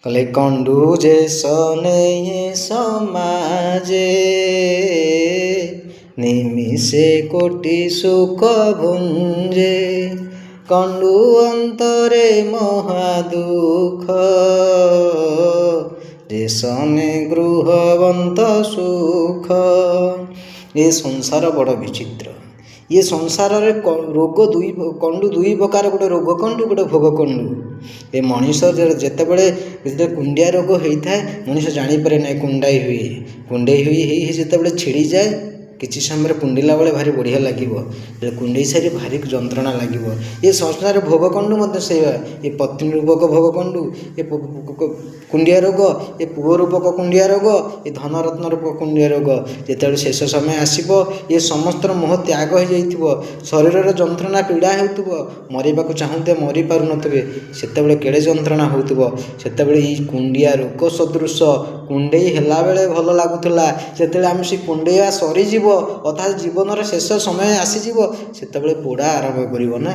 कले कंडू जे सने समाजे निमिषे कोटि सुख भुंजे कंडू अंतरे महादुख जे सने गृहवंत सुख। ये संसार बड़ विचित्र। ये संसार रे रोग दुई कंडू दुई प्रकार, गोटे रोग कंडू गोटे भोग कंडू। ये मनीष जिते कुंडिया रोग होता है मनीष जानीपे ना कुंडाई हुए कुंडे हुई जिते छिड़ी जाए किसी समय कुंडीला बेले भारी बढ़िया लगे कुंडई सारी भारी जंत्रणा लगे। ये संसार भोग कंडू मत से ये पत्नी रूपक भोग कंडू, ये कुंडिया रोग, ये पुओ रूपक कुंडिया रोग, ये धनरत्न रूपक कुंडिया रोग। जिते शेष समय आसो ये समस्त मोह त्याग हो जाइए, शरीर जंत्रणा पीड़ा हो मरवाक चाहूते मरी पार नुवे से केड़े जंत्रणा हो से कुंडिया रोग सदृश कुंडई है बेले भल लगुला से आम से कुंडेया सरीज अर्थात जीवन शेष समय आसीज से पोड़ा आरंभ कर ना।